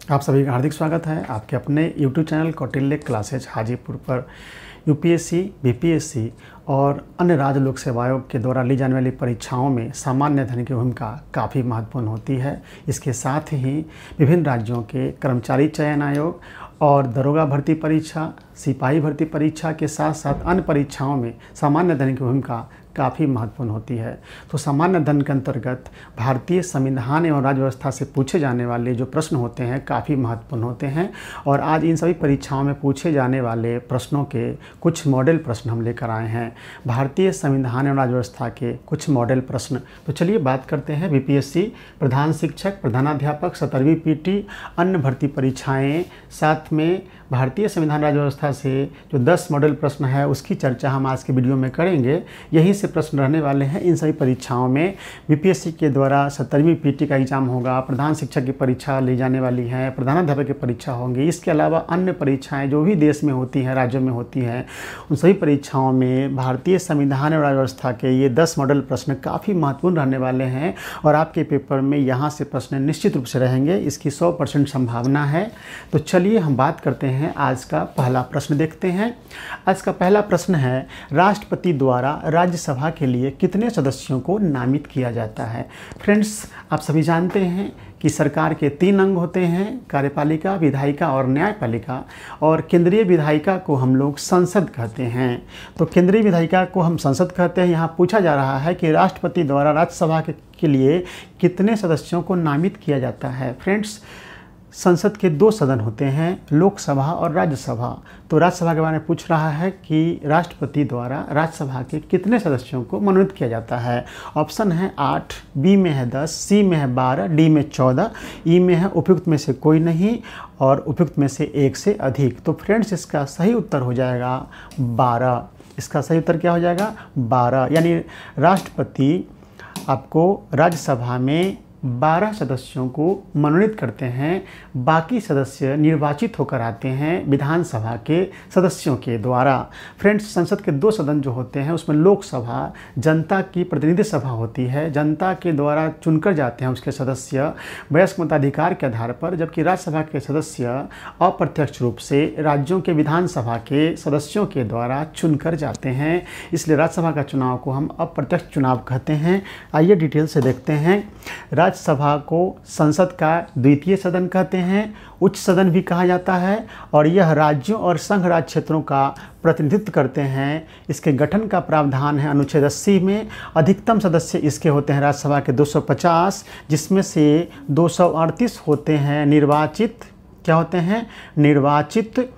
आप सभी का हार्दिक स्वागत है आपके अपने YouTube channel Kautilya classes Hajipur पर। यूपीएससी, बीपीएससी और अन्य राज्य लोक सेवा आयोग के द्वारा ली जाने वाली परीक्षाओं में सामान्य अध्ययन की भूमिका काफ़ी महत्वपूर्ण होती है। इसके साथ ही विभिन्न राज्यों के कर्मचारी चयन आयोग और दरोगा भर्ती परीक्षा, सिपाही भर्ती परीक्षा के साथ साथ अन्य परीक्षाओं में सामान्य अध्ययन की भूमिका काफ़ी महत्वपूर्ण होती है। तो सामान्य अध्ययन के अंतर्गत भारतीय संविधान एवं राज्य व्यवस्था से पूछे जाने वाले जो प्रश्न होते हैं काफ़ी महत्वपूर्ण होते हैं और आज इन सभी परीक्षाओं में पूछे जाने वाले प्रश्नों के कुछ मॉडल प्रश्न हम लेकर आए हैं। भारतीय संविधान एवं राज्य व्यवस्था के कुछ मॉडल प्रश्न। तो चलिए बात करते हैं बीपीएससी, प्रधान शिक्षक, प्रधानाध्यापक, 17वीं पीटी, अन्य भर्ती परीक्षाएँ, साथ में भारतीय संविधान राज्य व्यवस्था से जो 10 मॉडल प्रश्न है उसकी चर्चा हम आज के वीडियो में करेंगे। यहीं से प्रश्न रहने वाले हैं इन सभी परीक्षाओं में। बीपीएससी के द्वारा 17वीं पीटी का एग्जाम होगा, प्रधान शिक्षक की परीक्षा ली जाने वाली है, प्रधानाध्यापक की परीक्षा होंगी। इसके अलावा अन्य परीक्षाएं जो भी देश में होती हैं, राज्यों में होती हैं, उन सभी परीक्षाओं में भारतीय संविधान और राज्य व्यवस्था के ये 10 मॉडल प्रश्न काफ़ी महत्वपूर्ण रहने वाले हैं और आपके पेपर में यहाँ से प्रश्न निश्चित रूप से रहेंगे, इसकी 100% संभावना है। तो चलिए हम बात करते हैं। आज का पहला प्रश्न देखते हैं। आज का पहला प्रश्न है, राष्ट्रपति द्वारा राज्यसभा के लिए कितने सदस्यों को नामित किया जाता है। फ्रेंड्स, आप सभी जानते हैं कि सरकार के 3 अंग होते हैं, कार्यपालिका, विधायिका और न्यायपालिका। और केंद्रीय विधायिका को हम लोग संसद कहते हैं। तो केंद्रीय विधायिका को हम संसद कहते हैं। यहाँ पूछा जा रहा है कि राष्ट्रपति द्वारा राज्यसभा के लिए कितने सदस्यों को नामित किया जाता है। फ्रेंड्स, संसद के 2 सदन होते हैं, लोकसभा और राज्यसभा। तो राज्यसभा के बारे में पूछ रहा है कि राष्ट्रपति द्वारा राज्यसभा के कितने सदस्यों को मनोनीत किया जाता है। ऑप्शन है 8, बी में है 10, सी में है 12, डी में 14, ई में है उपयुक्त में से कोई नहीं और उपयुक्त में से 1 से अधिक। तो फ्रेंड्स, इसका सही उत्तर हो जाएगा 12। इसका सही उत्तर क्या हो जाएगा? 12। यानी राष्ट्रपति आपको राज्यसभा में 12 सदस्यों को मनोनीत करते हैं। बाकी सदस्य निर्वाचित होकर आते हैं विधानसभा के सदस्यों के द्वारा। फ्रेंड्स, संसद के 2 सदन जो होते हैं उसमें लोकसभा जनता की प्रतिनिधि सभा होती है, जनता के द्वारा चुनकर जाते हैं उसके सदस्य वयस्क मताधिकार के आधार पर, जबकि राज्यसभा के सदस्य अप्रत्यक्ष रूप से राज्यों के विधानसभा के सदस्यों के द्वारा चुनकर जाते हैं। इसलिए राज्यसभा का चुनाव को हम अप्रत्यक्ष चुनाव कहते हैं। आइए डिटेल से देखते हैं। राज्यसभा को संसद का द्वितीय सदन कहते हैं, उच्च सदन भी कहा जाता है और यह राज्यों और संघ राज्य क्षेत्रों का प्रतिनिधित्व करते हैं। इसके गठन का प्रावधान है अनुच्छेद 80 में। अधिकतम सदस्य इसके होते हैं राज्यसभा के 250, जिसमें से 238 होते हैं निर्वाचित। क्या होते हैं? निर्वाचित।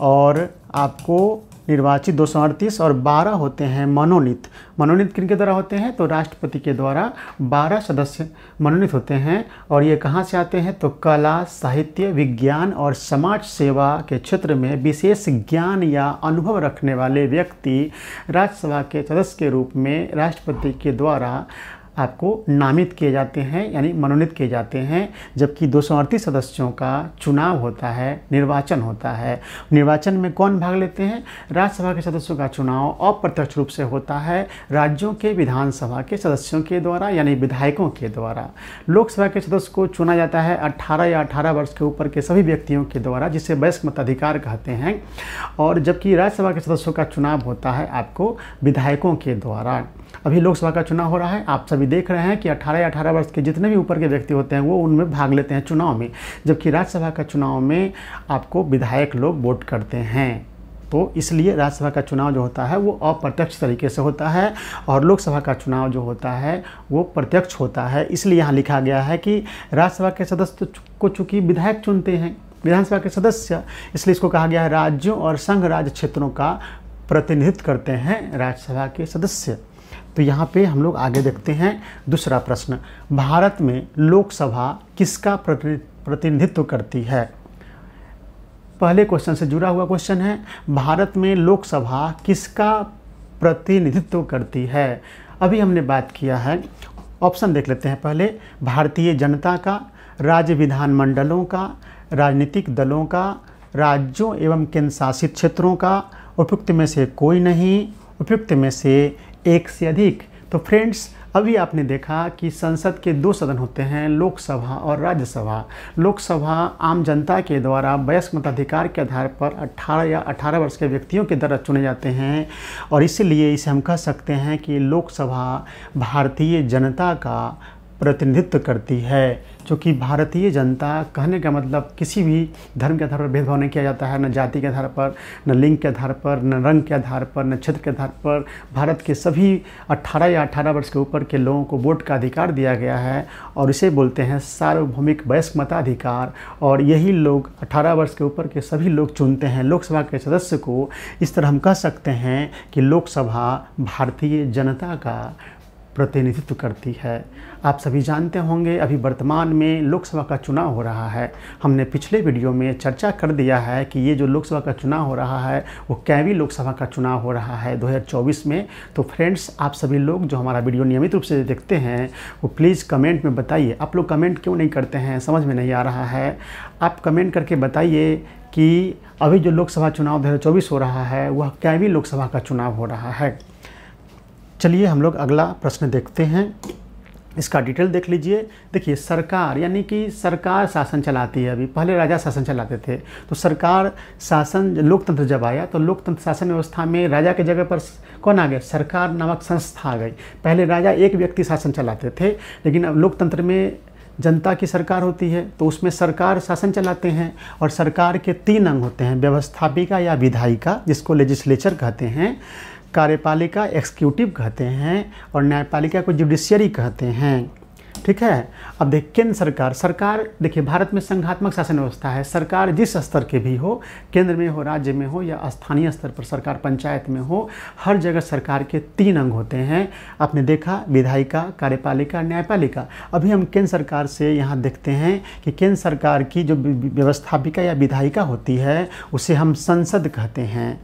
और आपको निर्वाचित 238 और 12 होते हैं मनोनीत। मनोनीत किनके द्वारा होते हैं? तो राष्ट्रपति के द्वारा 12 सदस्य मनोनीत होते हैं। और ये कहाँ से आते हैं? तो कला, साहित्य, विज्ञान और समाज सेवा के क्षेत्र में विशेष ज्ञान या अनुभव रखने वाले व्यक्ति राज्यसभा के सदस्य के रूप में राष्ट्रपति के द्वारा आपको नामित किए जाते हैं, यानी मनोनीत किए जाते हैं। जबकि 238 सदस्यों का चुनाव होता है, निर्वाचन होता है। निर्वाचन में कौन भाग लेते हैं? राज्यसभा के सदस्यों का चुनाव अप्रत्यक्ष रूप से होता है राज्यों के विधानसभा के सदस्यों के द्वारा, यानी विधायकों के द्वारा। लोकसभा के सदस्य को चुना जाता है 18 या 18 वर्ष के ऊपर के सभी व्यक्तियों के द्वारा, जिसे वयस्क मताधिकार कहते हैं। और जबकि राज्यसभा के सदस्यों का चुनाव होता है आपको विधायकों के द्वारा। अभी लोकसभा का चुनाव हो रहा है, आप सभी देख रहे हैं कि 18 या 18 वर्ष के जितने भी ऊपर के व्यक्ति होते हैं वो उनमें भाग लेते हैं चुनाव में। जबकि राज्यसभा का चुनाव में आपको विधायक लोग वोट करते हैं। तो इसलिए राज्यसभा का चुनाव जो होता है वो अप्रत्यक्ष तरीके से होता है और लोकसभा का चुनाव जो होता है वो प्रत्यक्ष होता है। इसलिए यहाँ लिखा गया है कि राज्यसभा के सदस्य को चूँकि विधायक चुनते हैं, विधानसभा के सदस्य, इसलिए इसको कहा गया है राज्यों और संघ राज्य क्षेत्रों का प्रतिनिधित्व करते हैं राज्यसभा के सदस्य। तो यहाँ पे हम लोग आगे देखते हैं दूसरा प्रश्न। भारत में लोकसभा किसका प्रतिनिधित्व करती है? पहले क्वेश्चन से जुड़ा हुआ क्वेश्चन है। भारत में लोकसभा किसका प्रतिनिधित्व करती है? अभी हमने बात किया है। ऑप्शन देख लेते हैं पहले। भारतीय जनता का, राज्य विधानमंडलों का, राजनीतिक दलों का, राज्यों एवं केंद्र शासित क्षेत्रों का, उपयुक्त में से कोई नहीं, उपयुक्त में से 1 से अधिक। तो फ्रेंड्स, अभी आपने देखा कि संसद के 2 सदन होते हैं, लोकसभा और राज्यसभा। लोकसभा आम जनता के द्वारा वयस्क मताधिकार के आधार पर 18 या 18 वर्ष के व्यक्तियों के द्वारा चुने जाते हैं, और इसलिए इसे हम कह सकते हैं कि लोकसभा भारतीय जनता का प्रतिनिधित्व करती है। क्योंकि भारतीय जनता कहने का मतलब किसी भी धर्म के आधार पर भेदभाव नहीं किया जाता है, न जाति के आधार पर, न लिंग के आधार पर, न रंग के आधार पर, न क्षेत्र के आधार पर। भारत के सभी 18 या 18 वर्ष के ऊपर के लोगों को वोट का अधिकार दिया गया है, और इसे बोलते हैं सार्वभौमिक वयस्क मताधिकार। और यही लोग 18 वर्ष के ऊपर के सभी लोग चुनते हैं लोकसभा के सदस्य को। इस तरह हम कह सकते हैं कि लोकसभा भारतीय जनता का प्रतिनिधित्व करती है। आप सभी जानते होंगे अभी वर्तमान में लोकसभा का चुनाव हो रहा है। हमने पिछले वीडियो में चर्चा कर दिया है कि ये जो लोकसभा का चुनाव हो रहा है वो कैवी लोकसभा का चुनाव हो रहा है 2024 में। तो फ्रेंड्स, आप सभी लोग जो हमारा वीडियो नियमित रूप से देखते हैं वो प्लीज़ कमेंट में बताइए। आप लोग कमेंट क्यों नहीं करते हैं, समझ में नहीं आ रहा है। आप कमेंट करके बताइए कि अभी जो लोकसभा चुनाव 2024 हो रहा है वह कैवी लोकसभा का चुनाव हो रहा है। चलिए हम लोग अगला प्रश्न देखते हैं, इसका डिटेल देख लीजिए। देखिए, सरकार यानी कि सरकार शासन चलाती है। अभी पहले राजा शासन चलाते थे, तो सरकार शासन, लोकतंत्र जब आया तो लोकतंत्र शासन व्यवस्था में राजा के जगह पर कौन आ गया? सरकार नामक संस्था आ गई। पहले राजा एक व्यक्ति शासन चलाते थे, लेकिन अब लोकतंत्र में जनता की सरकार होती है तो उसमें सरकार शासन चलाते हैं। और सरकार के 3 अंग होते हैं, व्यवस्थापिका या विधायिका जिसको लेजिस्लेचर कहते हैं, कार्यपालिका एक्सिक्यूटिव कहते हैं, और न्यायपालिका को जुडिशियरी कहते हैं। ठीक है। अब देखिए, केंद्र सरकार देखिए भारत में संघात्मक शासन व्यवस्था है। सरकार जिस स्तर के भी हो, केंद्र में हो, राज्य में हो, या स्थानीय स्तर पर सरकार पंचायत में हो, हर जगह सरकार के 3 अंग होते हैं। आपने देखा विधायिका, कार्यपालिका, न्यायपालिका। अभी हम केंद्र सरकार से यहाँ देखते हैं कि केंद्र सरकार की जो व्यवस्थापिका या विधायिका होती है उसे हम संसद कहते हैं।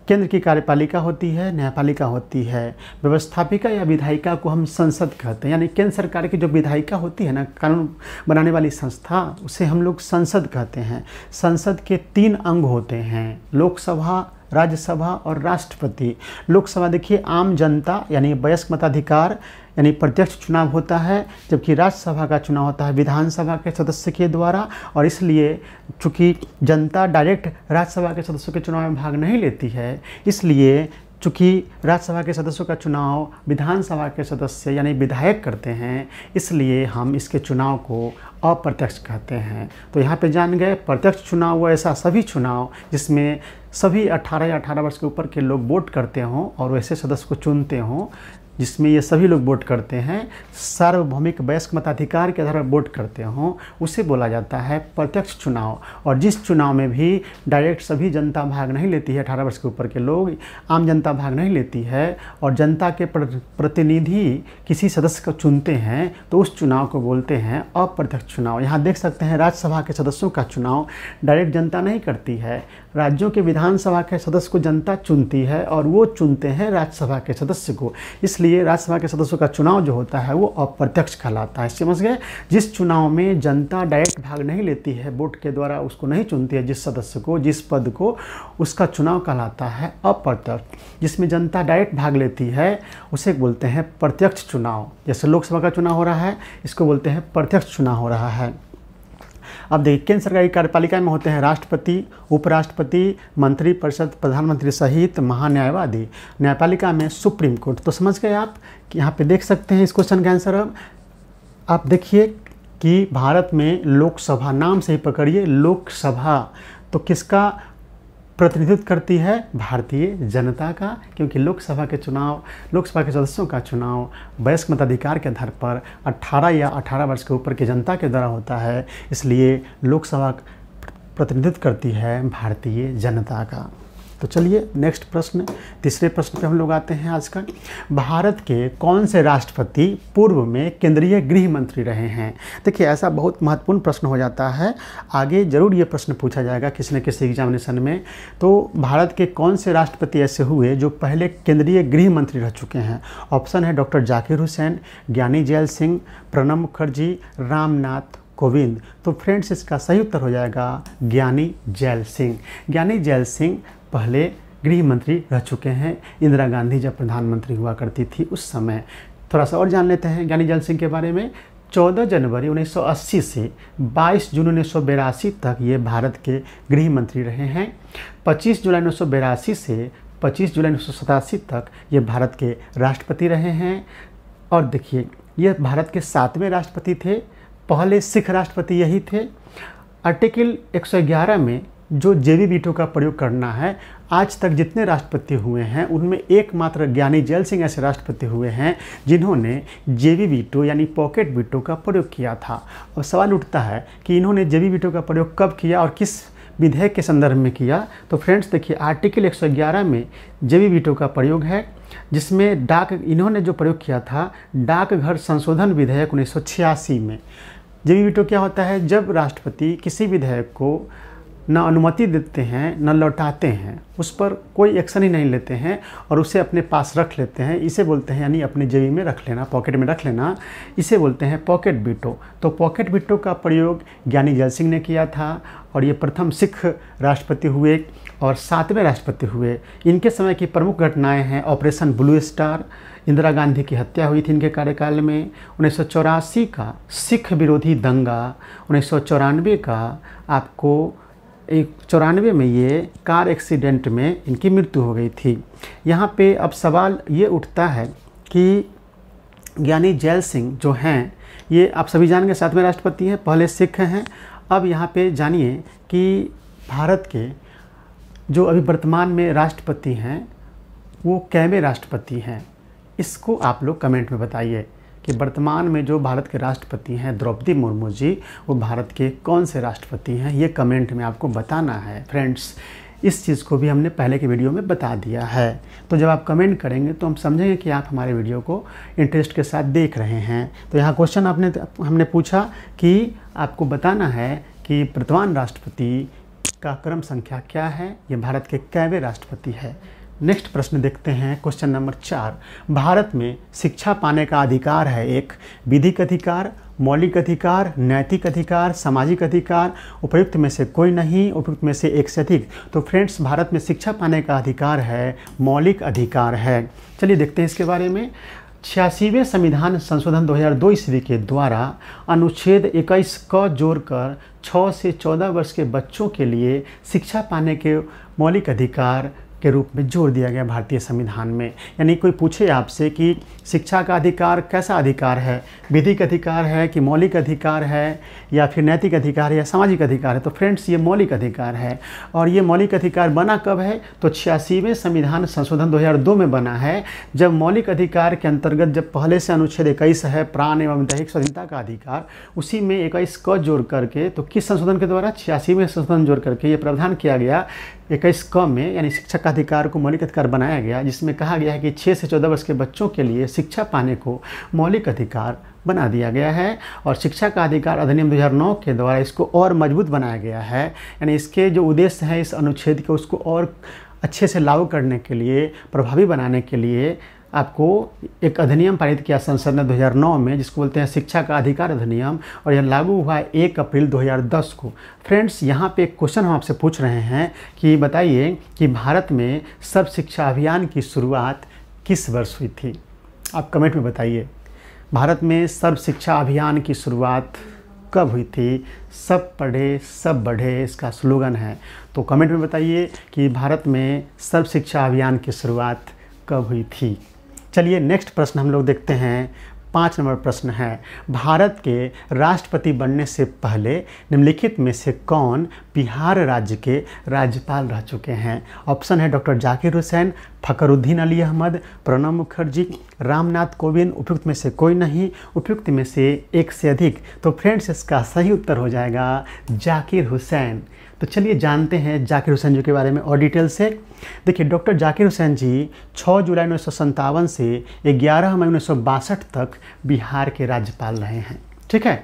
केंद्र की कार्यपालिका होती है, न्यायपालिका होती है, व्यवस्थापिका या विधायिका को हम संसद कहते हैं। यानी केंद्र सरकार की जो विधायिका होती है ना, कानून बनाने वाली संस्था, उसे हम लोग संसद कहते हैं। संसद के 3 अंग होते हैं, लोकसभा, राज्यसभा और राष्ट्रपति। लोकसभा देखिए आम जनता यानी वयस्क मताधिकार यानी प्रत्यक्ष चुनाव होता है, जबकि राज्यसभा का चुनाव होता है विधानसभा के सदस्य के द्वारा। और इसलिए चूँकि जनता डायरेक्ट राज्यसभा के सदस्यों के चुनाव में भाग नहीं लेती है, इसलिए चूँकि राज्यसभा के सदस्यों का चुनाव विधानसभा के सदस्य यानी विधायक करते हैं, इसलिए हम इसके चुनाव को अप्रत्यक्ष कहते हैं। तो यहाँ पे जान गए, प्रत्यक्ष चुनाव वो ऐसा सभी चुनाव जिसमें सभी 18 या 18 वर्ष के ऊपर के लोग वोट करते हों और वैसे सदस्य को चुनते हों, जिसमें ये सभी लोग वोट करते हैं, सार्वभौमिक वयस्क मताधिकार के आधार पर वोट करते हों, उसे बोला जाता है प्रत्यक्ष चुनाव। और जिस चुनाव में भी डायरेक्ट सभी जनता भाग नहीं लेती है, 18 वर्ष के ऊपर के लोग, आम जनता भाग नहीं लेती है, और जनता के प्रतिनिधि किसी सदस्य को चुनते हैं, तो उस चुनाव को बोलते हैं अप्रत्यक्ष चुनाव। यहाँ देख सकते हैं राज्यसभा के सदस्यों का चुनाव डायरेक्ट जनता नहीं करती है, राज्यों के विधानसभा के सदस्य को जनता चुनती है और वो चुनते हैं राज्यसभा के सदस्य को। इसलिए राज्यसभा के सदस्यों का चुनाव जो होता है वो अप्रत्यक्ष कहलाता है। समझ गए? जिस चुनाव में जनता डायरेक्ट भाग नहीं लेती है, वोट के द्वारा उसको नहीं चुनती है जिस सदस्य को, जिस पद को, उसका चुनाव कहलाता है अप्रत्यक्ष। जिसमें जनता डायरेक्ट भाग लेती है उसे बोलते हैं प्रत्यक्ष चुनाव। जैसे लोकसभा का चुनाव हो रहा है, इसको बोलते हैं प्रत्यक्ष चुनाव हो रहा है। अब देखिए, केंद्र सरकार की कार्यपालिका में होते हैं राष्ट्रपति, उपराष्ट्रपति, मंत्रिपरिषद, प्रधानमंत्री सहित महान्यायवादी। न्यायपालिका में सुप्रीम कोर्ट। तो समझ गए आप कि यहाँ पे देख सकते हैं इस क्वेश्चन का आंसर। अब आप देखिए कि भारत में लोकसभा, नाम से ही पकड़िए लोकसभा, तो किसका प्रतिनिधित्व करती है? भारतीय जनता का। क्योंकि लोकसभा के चुनाव, लोकसभा के सदस्यों का चुनाव वयस्क मताधिकार के आधार पर 18 या 18 वर्ष के ऊपर की जनता के द्वारा होता है, इसलिए लोकसभा प्रतिनिधित्व करती है भारतीय जनता का। तो चलिए नेक्स्ट प्रश्न, तीसरे प्रश्न पे हम लोग आते हैं आज का। भारत के कौन से राष्ट्रपति पूर्व में केंद्रीय गृह मंत्री रहे हैं? देखिए, ऐसा बहुत महत्वपूर्ण प्रश्न हो जाता है, आगे जरूर ये प्रश्न पूछा जाएगा किसी न किसी एग्जामिनेशन में। तो भारत के कौन से राष्ट्रपति ऐसे हुए जो पहले केंद्रीय गृह मंत्री रह चुके हैं? ऑप्शन है डॉक्टर जाकिर हुसैन, ज्ञानी जैल सिंह, प्रणब मुखर्जी, रामनाथ कोविंद। तो फ्रेंड्स, इसका सही उत्तर हो जाएगा ज्ञानी जैल सिंह। ज्ञानी जैल सिंह पहले गृह मंत्री रह चुके हैं। इंदिरा गांधी जब प्रधानमंत्री हुआ करती थी उस समय थोड़ा सा और जान लेते हैं ज्ञानी जैल सिंह के बारे में। 14 जनवरी 1980 से 22 जून 1982 तक ये भारत के गृह मंत्री रहे हैं। 25 जुलाई 1982 से 25 जुलाई 1987 तक ये भारत के राष्ट्रपति रहे हैं। और देखिए, ये भारत के 7वें राष्ट्रपति थे, पहले सिख राष्ट्रपति यही थे। आर्टिकल 111 में जो जेवी वीटो का प्रयोग करना है, आज तक जितने राष्ट्रपति हुए हैं उनमें एकमात्र ज्ञानी जैल सिंह ऐसे राष्ट्रपति हुए हैं जिन्होंने जेवी वीटो यानी पॉकेट वीटो का प्रयोग किया था। और सवाल उठता है कि इन्होंने जेवी वीटो का प्रयोग कब किया और किस विधेयक के संदर्भ में किया। तो फ्रेंड्स देखिए, आर्टिकल 111 में जेवी वीटो का प्रयोग है, जिसमें इन्होंने जो प्रयोग किया था डाकघर संशोधन विधेयक 1986 में। जेवी वीटो क्या होता है? जब राष्ट्रपति किसी विधेयक को न अनुमति देते हैं न लौटाते हैं, उस पर कोई एक्शन ही नहीं लेते हैं और उसे अपने पास रख लेते हैं, इसे बोलते हैं, यानी अपने जेबी में रख लेना, पॉकेट में रख लेना, इसे बोलते हैं पॉकेट वीटो। तो पॉकेट वीटो का प्रयोग ज्ञानी जैल सिंह ने किया था और ये प्रथम सिख राष्ट्रपति हुए और 7वें राष्ट्रपति हुए। इनके समय की प्रमुख घटनाएं हैं operation blue star, Indira Gandhi की हत्या हुई थी इनके कार्यकाल में, 1984 का सिख विरोधी दंगा, 1994 का आपको 94 में ये कार एक्सीडेंट में इनकी मृत्यु हो गई थी। यहाँ पे अब सवाल ये उठता है कि ज्ञानी जैल सिंह जो हैं, ये आप सभी जान गए 7वें राष्ट्रपति हैं, पहले सिख हैं। अब यहाँ पे जानिए कि भारत के जो अभी वर्तमान में राष्ट्रपति हैं वो कैवे राष्ट्रपति हैं, इसको आप लोग कमेंट में बताइए कि वर्तमान में जो भारत के राष्ट्रपति हैं द्रौपदी मुर्मू जी, वो भारत के कौन से राष्ट्रपति हैं, ये कमेंट में आपको बताना है। फ्रेंड्स, इस चीज़ को भी हमने पहले के वीडियो में बता दिया है, तो जब आप कमेंट करेंगे तो हम समझेंगे कि आप हमारे वीडियो को इंटरेस्ट के साथ देख रहे हैं। तो यहाँ क्वेश्चन हमने पूछा कि आपको बताना है कि वर्तमान राष्ट्रपति का क्रम संख्या क्या है, ये भारत के कैवे राष्ट्रपति है। नेक्स्ट प्रश्न देखते हैं, क्वेश्चन नंबर 4। भारत में शिक्षा पाने का अधिकार है एक विधिक अधिकार, मौलिक अधिकार, नैतिक अधिकार, सामाजिक अधिकार, उपयुक्त में से कोई नहीं, उपयुक्त में से एक से अधिक। तो फ्रेंड्स, भारत में शिक्षा पाने का अधिकार है मौलिक अधिकार है। चलिए देखते हैं इसके बारे में। 86वें संविधान संशोधन 2002 ईस्वी के द्वारा अनुच्छेद 21 क जोड़कर 6 से 14 वर्ष के बच्चों के लिए शिक्षा पाने के मौलिक अधिकार के रूप में जोड़ दिया गया भारतीय संविधान में। यानी कोई पूछे आपसे कि शिक्षा का अधिकार कैसा अधिकार है, विधिक अधिकार है कि मौलिक अधिकार है या फिर नैतिक अधिकार है या सामाजिक अधिकार है, तो फ्रेंड्स ये मौलिक अधिकार है। और ये मौलिक अधिकार बना कब है? तो 86वें संविधान संशोधन 2002 में बना है, जब मौलिक अधिकार के अंतर्गत जब पहले से अनुच्छेद 21 है प्राण एवं दैहिक स्वाधीनता का अधिकार, उसी में 21 क जोड़ करके, तो किस संशोधन के द्वारा? 86वें संशोधन जोड़ करके ये प्रावधान किया गया 21 क में, यानी शिक्षा का अधिकार को मौलिक अधिकार बनाया गया, जिसमें कहा गया है कि 6 से 14 वर्ष के बच्चों के लिए शिक्षा पाने को मौलिक अधिकार बना दिया गया है। और शिक्षा का अधिकार अधिनियम 2009 के द्वारा इसको और मजबूत बनाया गया है। यानी इसके जो उद्देश्य हैं इस अनुच्छेद को उसको और अच्छे से लागू करने के लिए, प्रभावी बनाने के लिए आपको एक अधिनियम पारित किया संसद ने 2009 में, जिसको बोलते हैं शिक्षा का अधिकार अधिनियम, और यह लागू हुआ 1 अप्रैल 2010 को। फ्रेंड्स, यहाँ पे एक क्वेश्चन हम आपसे पूछ रहे हैं कि बताइए कि भारत में सर्व शिक्षा अभियान की शुरुआत किस वर्ष हुई थी? आप कमेंट में बताइए, भारत में सर्व शिक्षा अभियान की शुरुआत कब हुई थी? सब पढ़े सब बढ़े इसका स्लोगन है, तो कमेंट में बताइए कि भारत में सर्व शिक्षा अभियान की शुरुआत कब हुई थी। चलिए नेक्स्ट प्रश्न हम लोग देखते हैं। 5 नंबर प्रश्न है, भारत के राष्ट्रपति बनने से पहले निम्नलिखित में से कौन बिहार राज्य के राज्यपाल रह चुके हैं? ऑप्शन है डॉक्टर जाकिर हुसैन, फखरुद्दीन अली अहमद, प्रणब मुखर्जी, रामनाथ कोविंद, उपयुक्त में से कोई नहीं, उपयुक्त में से एक से अधिक। तो फ्रेंड्स, इसका सही उत्तर हो जाएगा जाकिर हुसैन। तो चलिए जानते हैं जाकिर हुसैन जी के बारे में और डिटेल से। देखिए, डॉक्टर जाकिर हुसैन जी 6 जुलाई 1957 से 11 मई 1962 तक बिहार के राज्यपाल रहे हैं। ठीक है,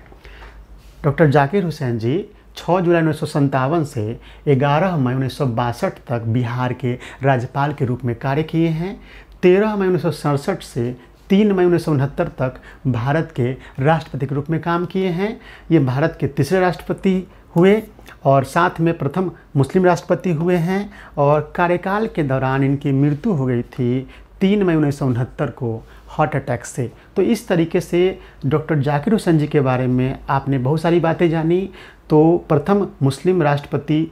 डॉक्टर जाकिर हुसैन जी 6 जुलाई 1957 से 11 मई 1962 तक बिहार के राज्यपाल के रूप में कार्य किए हैं। 13 मई 1967 से 3 मई 1969 तक भारत के राष्ट्रपति के रूप में काम किए हैं। ये भारत के तीसरे राष्ट्रपति हुए और साथ में प्रथम मुस्लिम राष्ट्रपति हुए हैं। और कार्यकाल के दौरान इनकी मृत्यु हो गई थी 3 मई 1969 को हार्ट अटैक से। तो इस तरीके से डॉक्टर जाकिर हुसैन जी के बारे में आपने बहुत सारी बातें जानी। तो प्रथम मुस्लिम राष्ट्रपति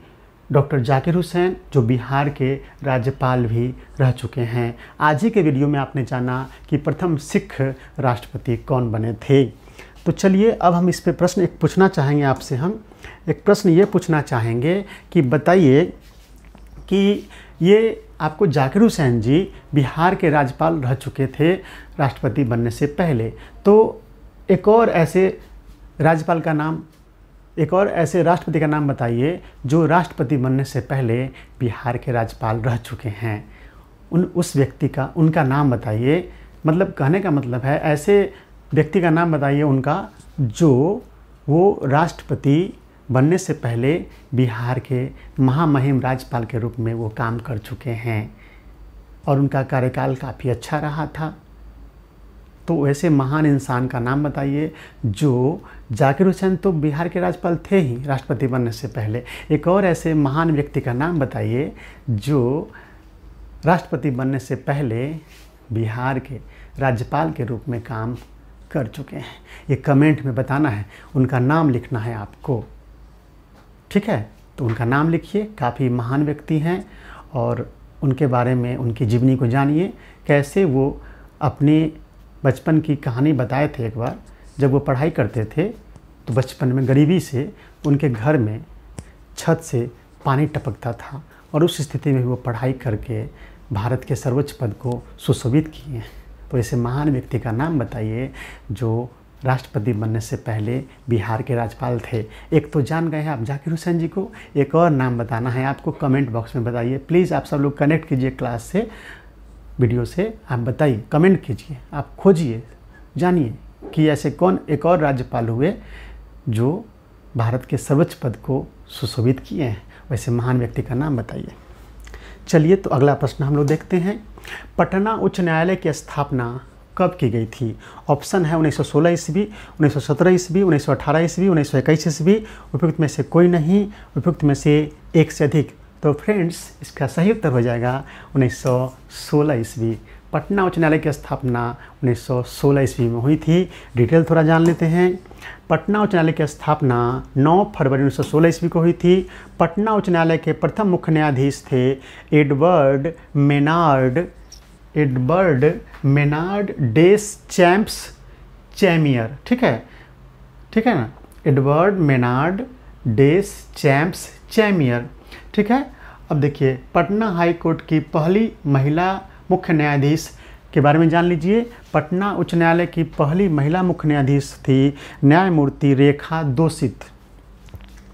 डॉक्टर जाकिर हुसैन जो बिहार के राज्यपाल भी रह चुके हैं। आज ही के वीडियो में आपने जाना कि प्रथम सिख राष्ट्रपति कौन बने थे। तो चलिए अब हम इस पे प्रश्न एक पूछना चाहेंगे आपसे। हम एक प्रश्न ये पूछना चाहेंगे कि बताइए कि ये आपको जाकिर हुसैन जी बिहार के राज्यपाल रह चुके थे राष्ट्रपति बनने से पहले। तो एक और ऐसे राज्यपाल का नाम, एक और ऐसे राष्ट्रपति का नाम बताइए जो राष्ट्रपति बनने से पहले बिहार के राज्यपाल रह चुके हैं। उस व्यक्ति का, उनका नाम बताइए। मतलब कहने का मतलब है ऐसे व्यक्ति का नाम बताइए उनका जो वो राष्ट्रपति बनने से पहले बिहार के महामहिम राज्यपाल के रूप में वो काम कर चुके हैं और उनका कार्यकाल काफ़ी अच्छा रहा था। तो ऐसे महान इंसान का नाम बताइए जो, जाकिर हुसैन तो बिहार के राज्यपाल थे ही राष्ट्रपति बनने से पहले, एक और ऐसे महान व्यक्ति का नाम बताइए जो राष्ट्रपति बनने से पहले बिहार के राज्यपाल के रूप में काम कर चुके हैं। ये कमेंट में बताना है, उनका नाम लिखना है आपको, ठीक है। तो उनका नाम लिखिए, काफ़ी महान व्यक्ति हैं और उनके बारे में, उनकी जीवनी को जानिए, कैसे वो अपने बचपन की कहानी बताए थे। एक बार जब वो पढ़ाई करते थे तो बचपन में गरीबी से उनके घर में छत से पानी टपकता था और उस स्थिति में वो पढ़ाई करके भारत के सर्वोच्च पद को सुशोभित किए हैं। तो ऐसे महान व्यक्ति का नाम बताइए जो राष्ट्रपति बनने से पहले बिहार के राज्यपाल थे। एक तो जान गए हैं आप जाकिर हुसैन जी को, एक और नाम बताना है आपको, कमेंट बॉक्स में बताइए। प्लीज़ आप सब लोग कनेक्ट कीजिए क्लास से, वीडियो से आप बताइए, कमेंट कीजिए, आप खोजिए, जानिए कि ऐसे कौन एक और राज्यपाल हुए जो भारत के सर्वोच्च पद को सुशोभित किए हैं। वैसे महान व्यक्ति का नाम बताइए। चलिए तो अगला प्रश्न हम लोग देखते हैं। पटना उच्च न्यायालय की स्थापना कब की गई थी? ऑप्शन है 1916 ईस्वी, 1917 ईस्वी, 1918 ईस्वी, 1921 ईस्वी। उपयुक्त में से कोई नहीं, उपयुक्त में से एक से अधिक। तो फ्रेंड्स इसका सही उत्तर हो जाएगा 1916 ईस्वी। पटना उच्च न्यायालय की स्थापना 1916 ईस्वी में हुई थी। डिटेल थोड़ा जान लेते हैं। पटना उच्च न्यायालय की स्थापना 9 फरवरी 1916 ईस्वी को हुई थी। पटना उच्च न्यायालय के प्रथम मुख्य न्यायाधीश थे एडवर्ड मेनार्ड डेस चैम्प्स चैमियर, ठीक है ना, एडवर्ड मेनार्ड डेस चैम्प्स चैमियर, ठीक है। अब देखिए पटना हाई कोर्ट की पहली महिला मुख्य न्यायाधीश के बारे में जान लीजिए। पटना उच्च न्यायालय की पहली महिला मुख्य न्यायाधीश थी न्यायमूर्ति रेखा दोषित,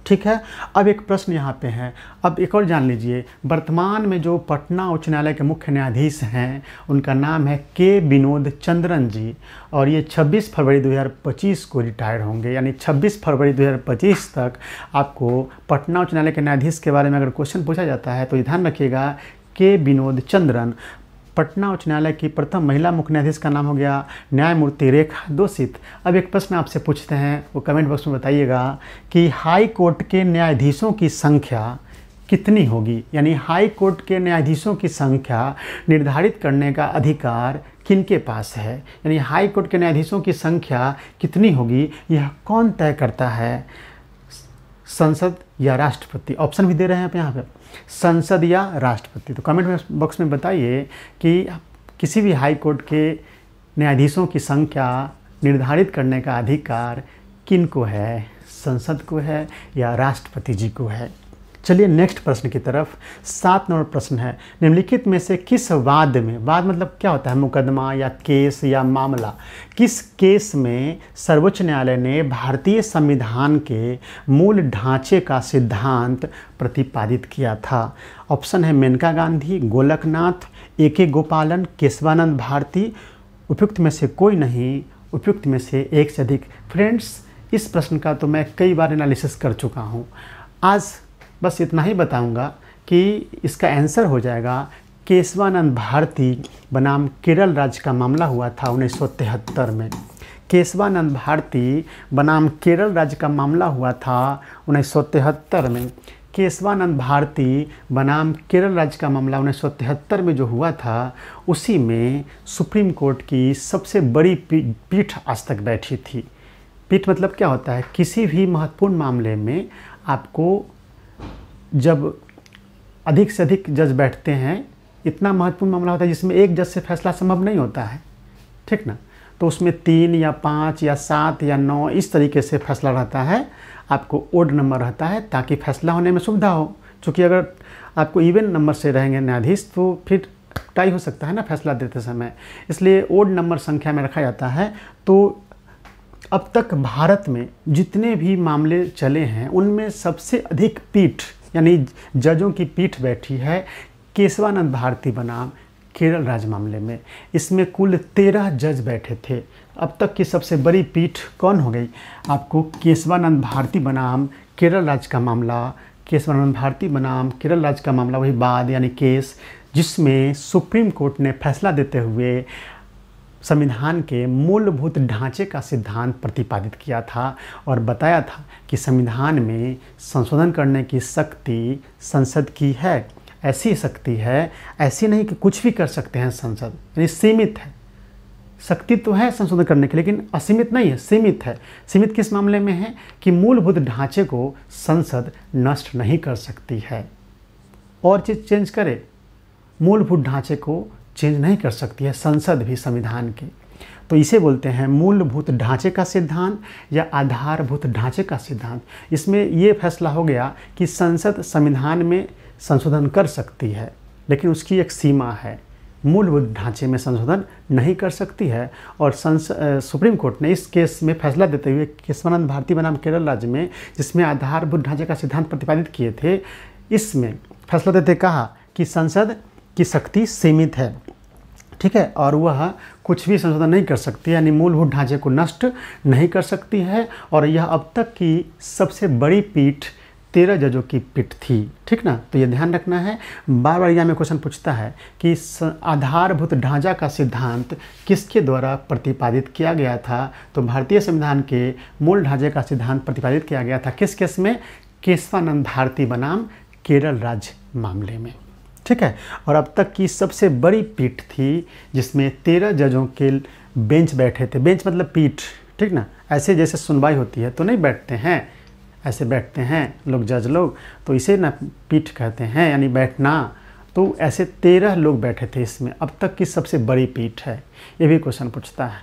ठीक है। अब एक प्रश्न यहाँ पे है, अब एक और जान लीजिए। वर्तमान में जो पटना उच्च न्यायालय के मुख्य न्यायाधीश हैं उनका नाम है के विनोद चंद्रन जी और ये 26 फरवरी 2025 को रिटायर होंगे। यानी 26 फरवरी 2025 तक आपको पटना उच्च न्यायालय के न्यायाधीश के बारे में अगर क्वेश्चन पूछा जाता है तो ये ध्यान रखिएगा के विनोद चंद्रन। पटना उच्च न्यायालय की प्रथम महिला मुख्य न्यायाधीश का नाम हो गया न्यायमूर्ति रेखा दोषित। अब एक प्रश्न आपसे पूछते हैं, वो कमेंट बॉक्स में बताइएगा कि हाई कोर्ट के न्यायाधीशों की संख्या कितनी होगी? यानी हाई कोर्ट के न्यायाधीशों की संख्या निर्धारित करने का अधिकार किनके पास है? यानी हाई कोर्ट के न्यायाधीशों की संख्या कितनी होगी, यह कौन तय करता है? संसद या राष्ट्रपति? ऑप्शन भी दे रहे हैं आप यहाँ पे, संसद या राष्ट्रपति। तो कमेंट बॉक्स में बताइए कि किसी भी हाई कोर्ट के न्यायाधीशों की संख्या निर्धारित करने का अधिकार किन को है, संसद को है या राष्ट्रपति जी को है। चलिए नेक्स्ट प्रश्न की तरफ। 7 नंबर प्रश्न है, निम्नलिखित में से किस वाद में, वाद मतलब क्या होता है, मुकदमा या केस या मामला, किस केस में सर्वोच्च न्यायालय ने भारतीय संविधान के मूल ढांचे का सिद्धांत प्रतिपादित किया था? ऑप्शन है मेनका गांधी, गोलकनाथ, ए.के. गोपालन, केशवानंद भारती। उपयुक्त में से कोई नहीं, उपयुक्त में से एक से अधिक। फ्रेंड्स इस प्रश्न का तो मैं कई बार एनालिसिस कर चुका हूँ, आज बस इतना ही बताऊंगा कि इसका आंसर हो जाएगा केशवानंद भारती बनाम केरल राज्य का मामला हुआ था 1973 में। केशवानंद भारती बनाम केरल राज्य का मामला हुआ था 1973 में। केशवानंद भारती बनाम केरल राज्य का मामला 1973 में जो हुआ था, उसी में सुप्रीम कोर्ट की सबसे बड़ी पीठ आज तक बैठी थी। पीठ मतलब क्या होता है? किसी भी महत्वपूर्ण मामले में आपको जब अधिक से अधिक जज बैठते हैं, इतना महत्वपूर्ण मामला होता है जिसमें एक जज से फैसला संभव नहीं होता है, ठीक ना, तो उसमें 3 या 5 या 7 या 9 इस तरीके से फैसला रहता है। आपको ओड नंबर रहता है ताकि फैसला होने में सुविधा हो, क्योंकि अगर आपको इवन नंबर से रहेंगे न्यायाधीश तो फिर टाई हो सकता है ना फैसला देते समय, इसलिए ओड नंबर संख्या में रखा जाता है। तो अब तक भारत में जितने भी मामले चले हैं उनमें सबसे अधिक पीठ यानी जजों की पीठ बैठी है केशवानंद भारती बनाम केरल राज्य मामले में। इसमें कुल 13 जज बैठे थे। अब तक की सबसे बड़ी पीठ कौन हो गई? आपको केशवानंद भारती बनाम केरल राज्य का मामला, केशवानंद भारती बनाम केरल राज्य का मामला, वही बाद यानी केस जिसमें सुप्रीम कोर्ट ने फैसला देते हुए संविधान के मूलभूत ढांचे का सिद्धांत प्रतिपादित किया था और बताया था कि संविधान में संशोधन करने की शक्ति संसद की है। ऐसी शक्ति है, ऐसी नहीं कि कुछ भी कर सकते हैं संसद, यानी सीमित है। शक्ति तो है संशोधन करने की, लेकिन असीमित नहीं है, सीमित है। सीमित किस मामले में है? कि मूलभूत ढांचे को संसद नष्ट नहीं कर सकती है। और चीज़ चेंज करे, मूलभूत ढांचे को चेंज नहीं कर सकती है संसद भी संविधान के। तो इसे बोलते हैं मूलभूत ढांचे का सिद्धांत या आधारभूत ढांचे का सिद्धांत। इसमें ये फैसला हो गया कि संसद संविधान में संशोधन कर सकती है, लेकिन उसकी एक सीमा है, मूलभूत ढांचे में संशोधन नहीं कर सकती है। और सुप्रीम कोर्ट ने इस केस में फैसला देते हुए केशवानंद भारती बनाम केरल राज्य में, जिसमें आधारभूत ढांचे का सिद्धांत प्रतिपादित किए थे, इसमें फैसला देते कहा कि संसद की शक्ति सीमित है, ठीक है, और वह कुछ भी संशोधन नहीं कर सकती, यानी मूलभूत ढांचे को नष्ट नहीं कर सकती है। और यह अब तक की सबसे बड़ी पीठ 13 जजों की पीठ थी, ठीक ना। तो ये ध्यान रखना है। बार बार एग्जाम में क्वेश्चन पूछता है कि आधारभूत ढांचा का सिद्धांत किसके द्वारा प्रतिपादित किया गया था? तो भारतीय संविधान के मूल ढांचे का सिद्धांत प्रतिपादित किया गया था किस केस में? केशवानंद भारती बनाम केरल राज्य मामले में, ठीक है। और अब तक की सबसे बड़ी पीठ थी जिसमें 13 जजों के बेंच बैठे थे। बेंच मतलब पीठ, ठीक ना। ऐसे जैसे सुनवाई होती है तो नहीं बैठते हैं, ऐसे बैठते हैं लोग, जज लोग, तो इसे ना पीठ कहते हैं, यानी बैठना। तो ऐसे 13 लोग बैठे थे इसमें। अब तक की सबसे बड़ी पीठ है, ये भी क्वेश्चन पूछता है।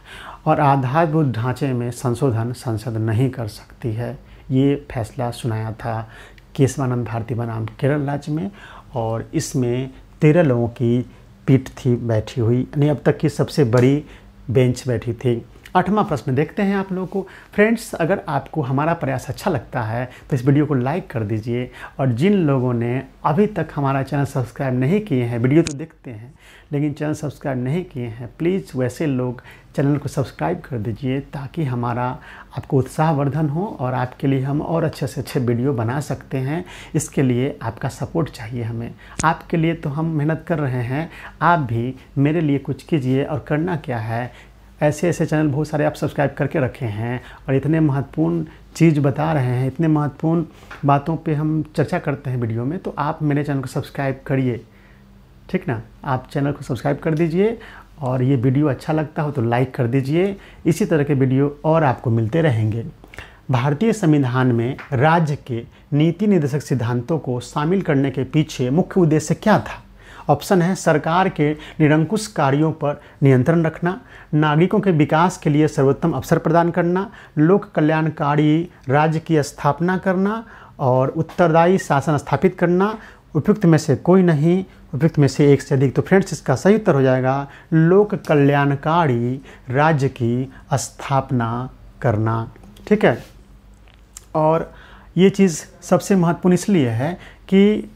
और आधारभूत ढांचे में संशोधन संसद नहीं कर सकती है, ये फैसला सुनाया था केशवानंद भारती बनाम केरल राज्य में। और इसमें 13 लोगों की पीठ थी बैठी हुई, यानी अब तक की सबसे बड़ी बेंच बैठी थी। 8वां प्रश्न देखते हैं आप लोगों को। फ्रेंड्स, अगर आपको हमारा प्रयास अच्छा लगता है तो इस वीडियो को लाइक कर दीजिए। और जिन लोगों ने अभी तक हमारा चैनल सब्सक्राइब नहीं किए हैं, वीडियो तो देखते हैं लेकिन चैनल सब्सक्राइब नहीं किए हैं, प्लीज़ वैसे लोग चैनल को सब्सक्राइब कर दीजिए ताकि हमारा आपको उत्साहवर्धन हो और आपके लिए हम और अच्छे से अच्छे वीडियो बना सकते हैं। इसके लिए आपका सपोर्ट चाहिए हमें। आपके लिए तो हम मेहनत कर रहे हैं, आप भी मेरे लिए कुछ कीजिए। और करना क्या है, ऐसे ऐसे चैनल बहुत सारे आप सब्सक्राइब करके रखे हैं और इतने महत्वपूर्ण चीज़ बता रहे हैं, इतने महत्वपूर्ण बातों पे हम चर्चा करते हैं वीडियो में, तो आप मेरे चैनल को सब्सक्राइब करिए, ठीक ना। आप चैनल को सब्सक्राइब कर दीजिए और ये वीडियो अच्छा लगता हो तो लाइक कर दीजिए। इसी तरह के वीडियो और आपको मिलते रहेंगे। भारतीय संविधान में राज्य के नीति निर्देशक सिद्धांतों को शामिल करने के पीछे मुख्य उद्देश्य क्या था? ऑप्शन है सरकार के निरंकुश कार्यों पर नियंत्रण रखना, नागरिकों के विकास के लिए सर्वोत्तम अवसर प्रदान करना, लोक कल्याणकारी राज्य की स्थापना करना और उत्तरदायी शासन स्थापित करना। उपयुक्त में से कोई नहीं, उपयुक्त में से एक से अधिक। तो फ्रेंड्स, इसका सही उत्तर हो जाएगा लोक कल्याणकारी राज्य की स्थापना करना, ठीक है। और ये चीज़ सबसे महत्वपूर्ण इसलिए है कि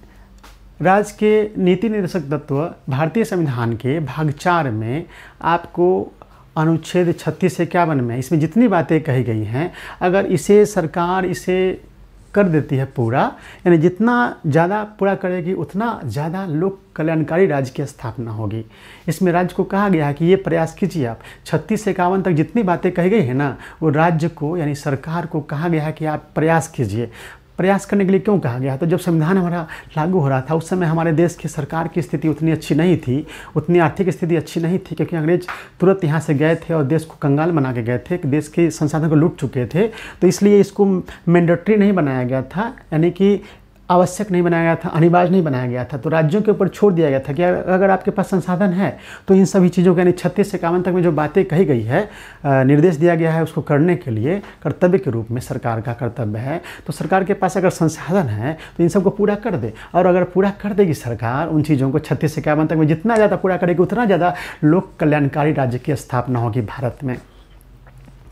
राज्य के नीति निर्देशक तत्व भारतीय संविधान के भाग 4 में आपको अनुच्छेद 36 51 में इसमें जितनी बातें कही गई हैं, अगर इसे सरकार इसे कर देती है पूरा, यानी जितना ज़्यादा पूरा करेगी उतना ज़्यादा लोक कल्याणकारी राज्य की स्थापना होगी। इसमें राज्य को कहा गया है कि ये प्रयास कीजिए आप 36 से 51 तक जितनी बातें कही गई है ना, वो राज्य को यानी सरकार को कहा गया है कि आप प्रयास कीजिए। प्रयास करने के लिए क्यों कहा गया? तो जब संविधान हमारा लागू हो रहा था उस समय हमारे देश की सरकार की स्थिति उतनी अच्छी नहीं थी, उतनी आर्थिक स्थिति अच्छी नहीं थी, क्योंकि अंग्रेज तुरंत यहाँ से गए थे और देश को कंगाल बना के गए थे, देश के संसाधन को लूट चुके थे। तो इसलिए इसको मैंडेटरी नहीं बनाया गया था, यानी कि आवश्यक नहीं बनाया गया था, अनिवार्य नहीं बनाया गया था। तो राज्यों के ऊपर छोड़ दिया गया था कि अगर आपके पास संसाधन है तो इन सभी चीज़ों के यानी 36 से 51 तक में जो बातें कही गई है, निर्देश दिया गया है, उसको करने के लिए कर्तव्य के रूप में सरकार का कर्तव्य है। तो सरकार के पास अगर संसाधन है तो इन सबको पूरा कर दे, और अगर पूरा कर देगी सरकार उन चीज़ों को 36 से 51 तक में जितना ज़्यादा पूरा करेगी उतना ज़्यादा लोक कल्याणकारी राज्य की स्थापना होगी भारत में।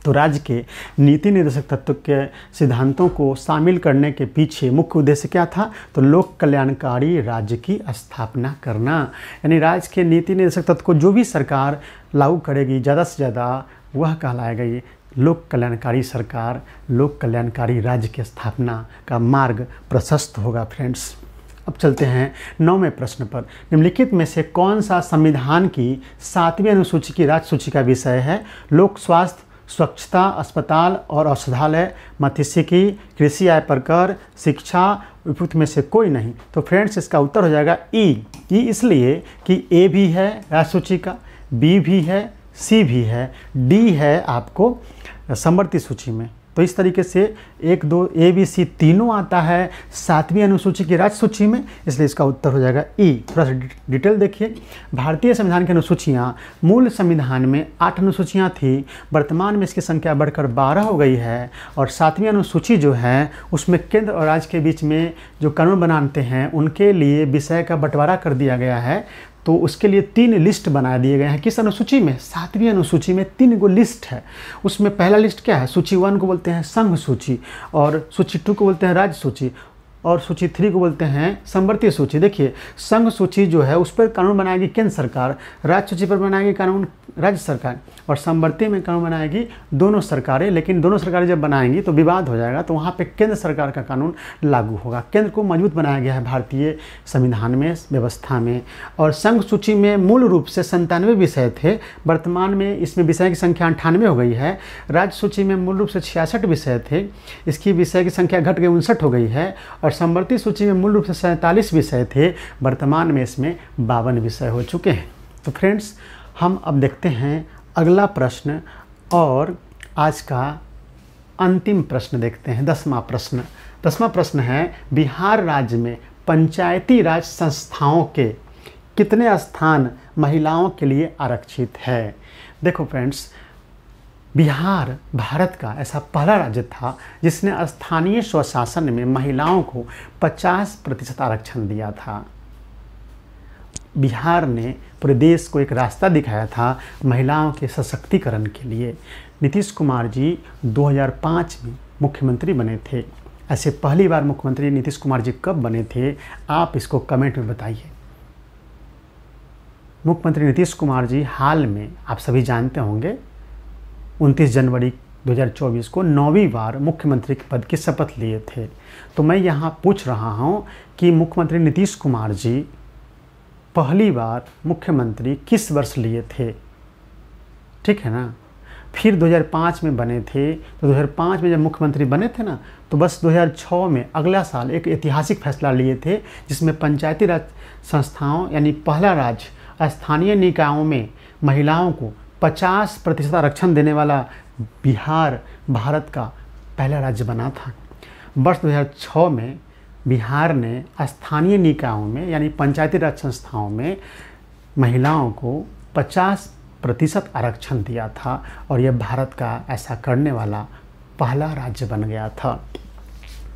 तो राज्य के नीति निर्देशक तत्व के सिद्धांतों को शामिल करने के पीछे मुख्य उद्देश्य क्या था? तो लोक कल्याणकारी राज्य की स्थापना करना, यानी राज्य के नीति निर्देशक तत्व को जो भी सरकार लागू करेगी ज़्यादा से ज़्यादा वह कहलाएगा ये लोक कल्याणकारी सरकार, लोक कल्याणकारी राज्य की स्थापना का मार्ग प्रशस्त होगा। फ्रेंड्स, अब चलते हैं 9वें प्रश्न पर। निम्नलिखित में से कौन सा संविधान की 7वीं अनुसूची की राज्य सूची का विषय है? लोक स्वास्थ्य, स्वच्छता, अस्पताल और औषधालय, मत्स्यिकी, कृषि आय पर कर, शिक्षा, उपयुक्त में से कोई नहीं। तो फ्रेंड्स, इसका उत्तर हो जाएगा ई। इसलिए कि ए भी है राज्य सूची का, बी भी है, सी भी है, डी है आपको समवर्ती सूची में। तो इस तरीके से 1, 2, ए, बी, सी तीनों आता है 7वीं अनुसूची की राज्य सूची में, इसलिए इसका उत्तर हो जाएगा ई। थोड़ा सा डिटेल देखिए। भारतीय संविधान की अनुसूचियाँ, मूल संविधान में 8 अनुसूचियाँ थी, वर्तमान में इसकी संख्या बढ़कर 12 हो गई है। और 7वीं अनुसूची जो है उसमें केंद्र और राज्य के बीच में जो कानून बनाते हैं उनके लिए विषय का बंटवारा कर दिया गया है। तो उसके लिए 3 लिस्ट बना दिए गए हैं। किस अनुसूची में? 7वीं अनुसूची में 3 गो लिस्ट है। उसमें पहला लिस्ट क्या है? सूची 1 को बोलते हैं संघ सूची, और सूची 2 को बोलते हैं राज्य सूची, और सूची 3 को बोलते हैं समवर्ती सूची। देखिए, संघ सूची जो है उस पर कानून बनाएगी केंद्र सरकार, राज्य सूची पर बनाएगी कानून राज्य सरकार, और समवर्ती में कानून बनाएगी दोनों सरकारें। लेकिन दोनों सरकारें जब बनाएंगी तो विवाद हो जाएगा, तो वहाँ पे केंद्र सरकार का कानून लागू होगा। केंद्र को मजबूत बनाया गया है भारतीय संविधान में, व्यवस्था में। और संघ सूची में मूल रूप से 97 विषय थे, वर्तमान में इसमें विषय की संख्या 98 हो गई है। राज्य सूची में मूल रूप से 66 विषय थे, इसकी विषय की संख्या घट के 59 हो गई है। और समवर्ती सूची में मूल रूप से 47 विषय थे, वर्तमान में इसमें 52 विषय हो चुके हैं। तो फ्रेंड्स, हम अब देखते हैं अगला प्रश्न, और आज का अंतिम प्रश्न देखते हैं 10वां प्रश्न। 10वां प्रश्न है, बिहार राज्य में पंचायती राज संस्थाओं के कितने स्थान महिलाओं के लिए आरक्षित है? देखो फ्रेंड्स, बिहार भारत का ऐसा पहला राज्य था जिसने स्थानीय स्वशासन में महिलाओं को 50% आरक्षण दिया था। बिहार ने पूरे देश को एक रास्ता दिखाया था महिलाओं के सशक्तिकरण के लिए। नीतीश कुमार जी 2005 में मुख्यमंत्री बने थे। ऐसे पहली बार मुख्यमंत्री नीतीश कुमार जी कब बने थे, आप इसको कमेंट में बताइए। मुख्यमंत्री नीतीश कुमार जी हाल में, आप सभी जानते होंगे, 29 जनवरी 2024 को 9वीं बार मुख्यमंत्री के पद की शपथ लिए थे। तो मैं यहाँ पूछ रहा हूँ कि मुख्यमंत्री नीतीश कुमार जी पहली बार मुख्यमंत्री किस वर्ष लिए थे? ठीक है ना। फिर 2005 में बने थे, तो 2005 में जब मुख्यमंत्री बने थे ना, तो बस 2006 में अगला साल एक ऐतिहासिक फैसला लिए थे जिसमें पंचायती राज संस्थाओं यानी पहला राज्य स्थानीय निकायों में महिलाओं को 50% आरक्षण देने वाला बिहार भारत का पहला राज्य बना था। वर्ष 2006 में बिहार ने स्थानीय निकायों में यानी पंचायती राज संस्थाओं में महिलाओं को 50% आरक्षण दिया था, और यह भारत का ऐसा करने वाला पहला राज्य बन गया था।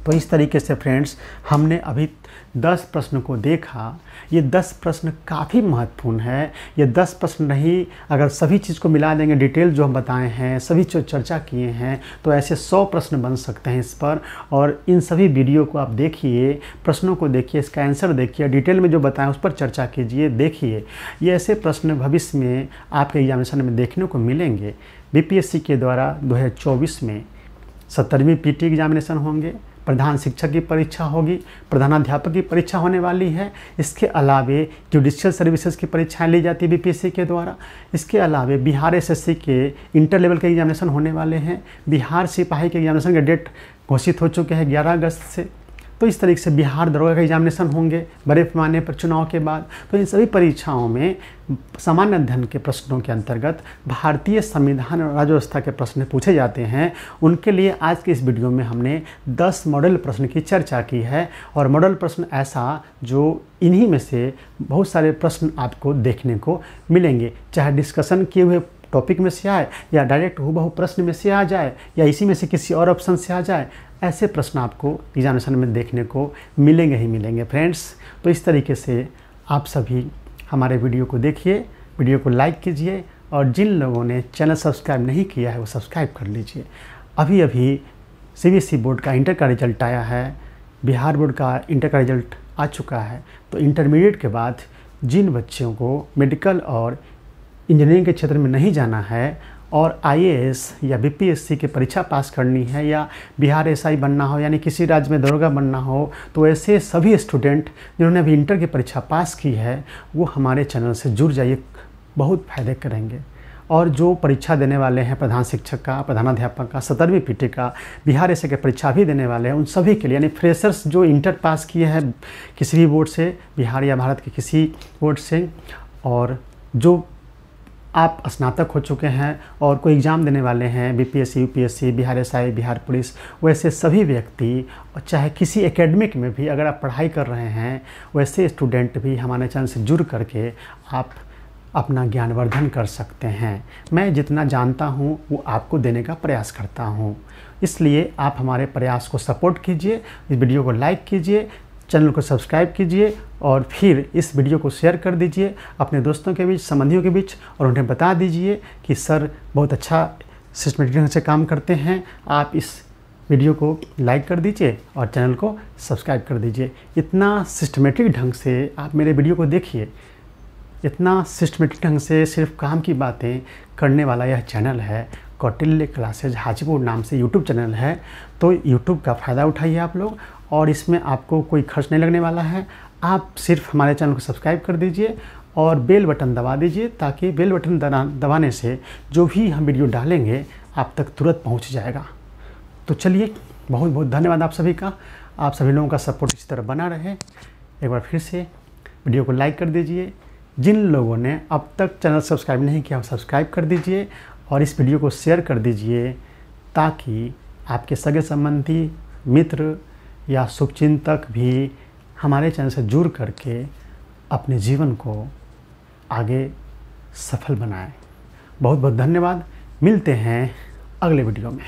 तो इस तरीके से फ्रेंड्स, हमने अभी 10 प्रश्न को देखा। ये 10 प्रश्न काफ़ी महत्वपूर्ण है। ये 10 प्रश्न नहीं, अगर सभी चीज़ को मिला देंगे, डिटेल जो हम बताए हैं, सभी जो चर्चा किए हैं, तो ऐसे 100 प्रश्न बन सकते हैं इस पर। और इन सभी वीडियो को आप देखिए, प्रश्नों को देखिए, इसका आंसर देखिए, डिटेल में जो बताएं उस पर चर्चा कीजिए, देखिए। ये ऐसे प्रश्न भविष्य में आपके एग्जामिनेशन में देखने को मिलेंगे। बीपीएससी के द्वारा 2024 में 70वीं पीटी एग्जामिनेशन होंगे, प्रधान शिक्षक की परीक्षा होगी, प्रधानाध्यापक की परीक्षा होने वाली है। इसके अलावे जुडिशियल सर्विसेज की परीक्षाएं ली जाती है बीपीएससी के द्वारा। इसके अलावे बिहार एसएससी के इंटर लेवल के एग्जामिनेशन होने वाले हैं। बिहार सिपाही के एग्जामिनेशन के डेट घोषित हो चुके हैं 11 अगस्त से। तो इस तरीके से बिहार दरोगा का एग्जामिनेशन होंगे बड़े पैमाने पर चुनाव के बाद। तो इन सभी परीक्षाओं में सामान्य अध्ययन के प्रश्नों के अंतर्गत भारतीय संविधान और राज्य व्यवस्था के प्रश्न पूछे जाते हैं। उनके लिए आज के इस वीडियो में हमने 10 मॉडल प्रश्न की चर्चा की है। और मॉडल प्रश्न ऐसा जो इन्हीं में से बहुत सारे प्रश्न आपको देखने को मिलेंगे, चाहे डिस्कशन किए हुए टॉपिक में से आए या डायरेक्ट हूबहू प्रश्न में से आ जाए या इसी में से किसी और ऑप्शन से आ जाए। ऐसे प्रश्न आपको एग्जामिनेशन में देखने को मिलेंगे ही मिलेंगे फ्रेंड्स। तो इस तरीके से आप सभी हमारे वीडियो को देखिए, वीडियो को लाइक कीजिए और जिन लोगों ने चैनल सब्सक्राइब नहीं किया है वो सब्सक्राइब कर लीजिए। अभी अभी सीबीएसई बोर्ड का इंटर का रिजल्ट आया है, बिहार बोर्ड का इंटर का रिजल्ट आ चुका है। तो इंटरमीडिएट के बाद जिन बच्चों को मेडिकल और इंजीनियरिंग के क्षेत्र में नहीं जाना है और आईएएस या बीपीएससी की परीक्षा पास करनी है या बिहार एसआई बनना हो यानी किसी राज्य में दरोगा बनना हो, तो ऐसे सभी स्टूडेंट जिन्होंने अभी इंटर की परीक्षा पास की है वो हमारे चैनल से जुड़ जाइए, बहुत फायदे करेंगे। और जो परीक्षा देने वाले हैं प्रधान शिक्षक का, प्रधानाध्यापक का, 17वीं पीटी का, बिहार एसआई की परीक्षा भी देने वाले हैं, उन सभी के लिए यानी फ्रेशर्स जो इंटर पास किए हैं किसी भी बोर्ड से, बिहार या भारत के किसी बोर्ड से, और जो आप स्नातक हो चुके हैं और कोई एग्ज़ाम देने वाले हैं BPSC, UPSC, Bihar SI, Bihar police, वैसे सभी व्यक्ति, और चाहे किसी एकेडमिक में भी अगर आप पढ़ाई कर रहे हैं, वैसे स्टूडेंट भी हमारे चैनल से जुड़ करके आप अपना ज्ञानवर्धन कर सकते हैं। मैं जितना जानता हूँ वो आपको देने का प्रयास करता हूँ, इसलिए आप हमारे प्रयास को सपोर्ट कीजिए, इस वीडियो को लाइक कीजिए, चैनल को सब्सक्राइब कीजिए और फिर इस वीडियो को शेयर कर दीजिए अपने दोस्तों के बीच, संबंधियों के बीच, और उन्हें बता दीजिए कि सर बहुत अच्छा सिस्टमेटिक ढंग से काम करते हैं। आप इस वीडियो को लाइक कर दीजिए और चैनल को सब्सक्राइब कर दीजिए। इतना सिस्टमेटिक ढंग से आप मेरे वीडियो को देखिए, इतना सिस्टमेटिक ढंग से सिर्फ काम की बातें करने वाला यह चैनल है। कौटिल्य क्लासेज हाजीपुर नाम से यूट्यूब चैनल है। तो यूट्यूब का फ़ायदा उठाइए आप लोग, और इसमें आपको कोई खर्च नहीं लगने वाला है। आप सिर्फ हमारे चैनल को सब्सक्राइब कर दीजिए और बेल बटन दबा दीजिए, ताकि बेल बटन दबाने से जो भी हम वीडियो डालेंगे आप तक तुरंत पहुंच जाएगा। तो चलिए, बहुत बहुत धन्यवाद आप सभी का। आप सभी लोगों का सपोर्ट इसी तरह बना रहे। एक बार फिर से वीडियो को लाइक कर दीजिए। जिन लोगों ने अब तक चैनल सब्सक्राइब नहीं किया वो सब्सक्राइब कर दीजिए और इस वीडियो को शेयर कर दीजिए, ताकि आपके सगे संबंधी, मित्र या शुभचिंतक भी हमारे चैनल से जुड़ करके अपने जीवन को आगे सफल बनाएं। बहुत बहुत धन्यवाद। मिलते हैं अगले वीडियो में।